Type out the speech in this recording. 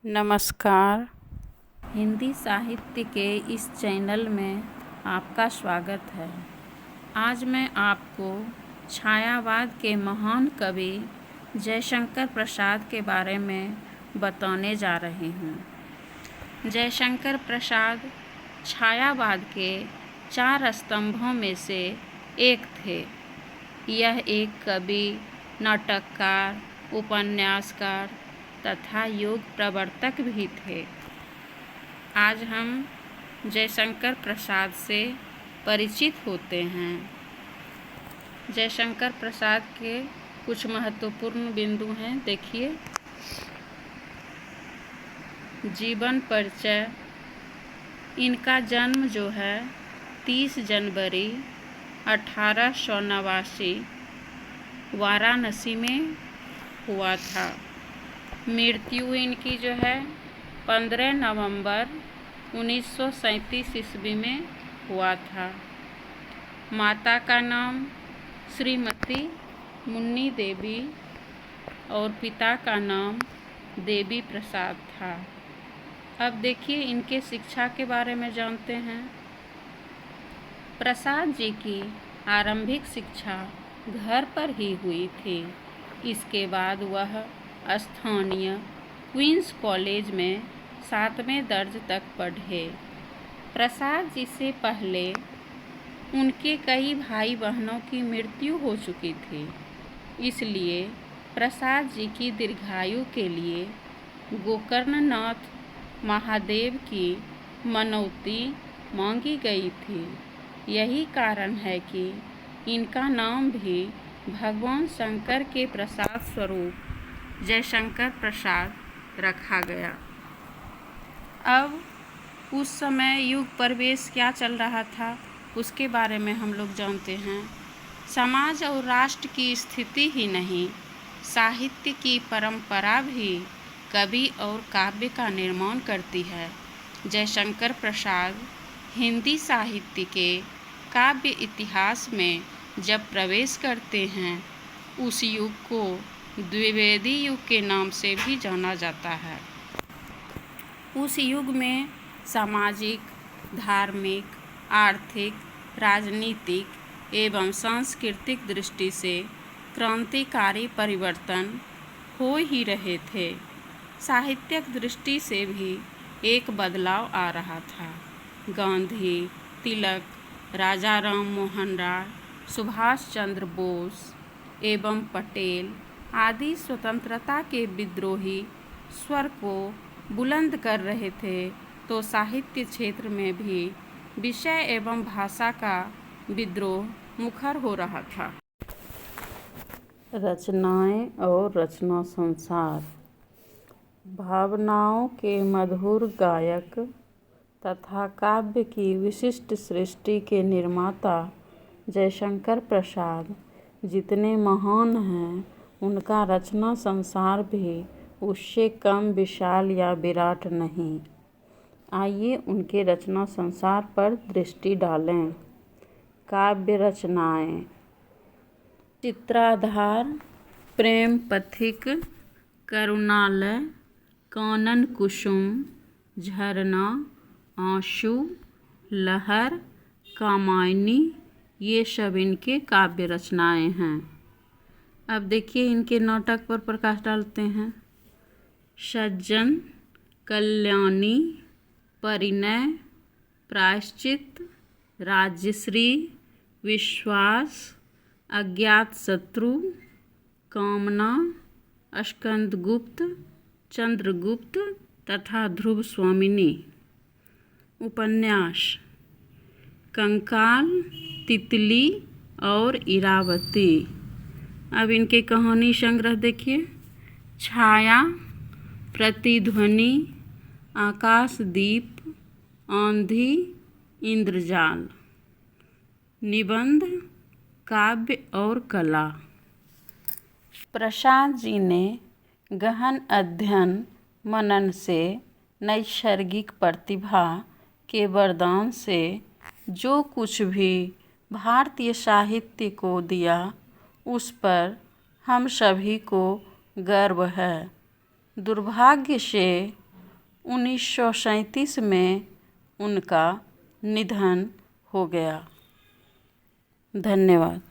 नमस्कार। हिंदी साहित्य के इस चैनल में आपका स्वागत है। आज मैं आपको छायावाद के महान कवि जयशंकर प्रसाद के बारे में बताने जा रही हूँ। जयशंकर प्रसाद छायावाद के 4 स्तंभों में से एक थे। यह एक कवि, नाटककार, उपन्यासकार तथा योग प्रवर्तक भी थे। आज हम जयशंकर प्रसाद से परिचित होते हैं। जयशंकर प्रसाद के कुछ महत्वपूर्ण बिंदु हैं, देखिए। जीवन परिचय। इनका जन्म जो है 30 जनवरी 1889 वाराणसी में हुआ था। मृत्यु इनकी जो है 15 नवंबर 1937 ईस्वी में हुआ था। माता का नाम श्रीमती मुन्नी देवी और पिता का नाम देवी प्रसाद था। अब देखिए इनके शिक्षा के बारे में जानते हैं। प्रसाद जी की आरंभिक शिक्षा घर पर ही हुई थी। इसके बाद वह स्थानीय क्वींस कॉलेज में 7वें दर्ज तक पढ़े। प्रसाद जी से पहले उनके कई भाई बहनों की मृत्यु हो चुकी थी, इसलिए प्रसाद जी की दीर्घायु के लिए गोकर्णनाथ महादेव की मनौती मांगी गई थी। यही कारण है कि इनका नाम भी भगवान शंकर के प्रसाद स्वरूप जयशंकर प्रसाद रखा गया। अब उस समय युग प्रवेश क्या चल रहा था उसके बारे में हम लोग जानते हैं। समाज और राष्ट्र की स्थिति ही नहीं, साहित्य की परंपरा भी कवि और काव्य का निर्माण करती है। जयशंकर प्रसाद हिंदी साहित्य के काव्य इतिहास में जब प्रवेश करते हैं, उस युग को द्विवेदी युग के नाम से भी जाना जाता है। उस युग में सामाजिक, धार्मिक, आर्थिक, राजनीतिक एवं सांस्कृतिक दृष्टि से क्रांतिकारी परिवर्तन हो ही रहे थे। साहित्यिक दृष्टि से भी एक बदलाव आ रहा था। गांधी, तिलक, राजा राम मोहन राय, सुभाष चंद्र बोस एवं पटेल आदि स्वतंत्रता के विद्रोही स्वर को बुलंद कर रहे थे, तो साहित्य क्षेत्र में भी विषय एवं भाषा का विद्रोह मुखर हो रहा था। रचनाएं और रचना संसार। भावनाओं के मधुर गायक तथा काव्य की विशिष्ट सृष्टि के निर्माता जयशंकर प्रसाद जितने महान हैं, उनका रचना संसार भी उससे कम विशाल या विराट नहीं। आइए उनके रचना संसार पर दृष्टि डालें। काव्य रचनाएं। चित्राधार, प्रेम पथिक, करुणालय, कानन कुसुम, झरना, आंसू, लहर, कामायनी, ये सब इनके काव्य रचनाएं हैं। अब देखिए इनके नाटक पर प्रकाश डालते हैं। सज्जन, कल्याणी, परिणय, प्रायश्चित, राज्यश्री, विश्वास, अज्ञात शत्रु, कामना, स्कंदगुप्त, चंद्रगुप्त तथा ध्रुव स्वामिनी। उपन्यास। कंकाल, तितली और इरावती। अब इनके कहानी संग्रह देखिए। छाया, प्रतिध्वनि, आकाशदीप, आंधी, इंद्रजाल। निबंध, काव्य और कला। प्रसाद जी ने गहन अध्ययन मनन से नैसर्गिक प्रतिभा के वरदान से जो कुछ भी भारतीय साहित्य को दिया, उस पर हम सभी को गर्व है। दुर्भाग्य से 1937 में उनका निधन हो गया। धन्यवाद।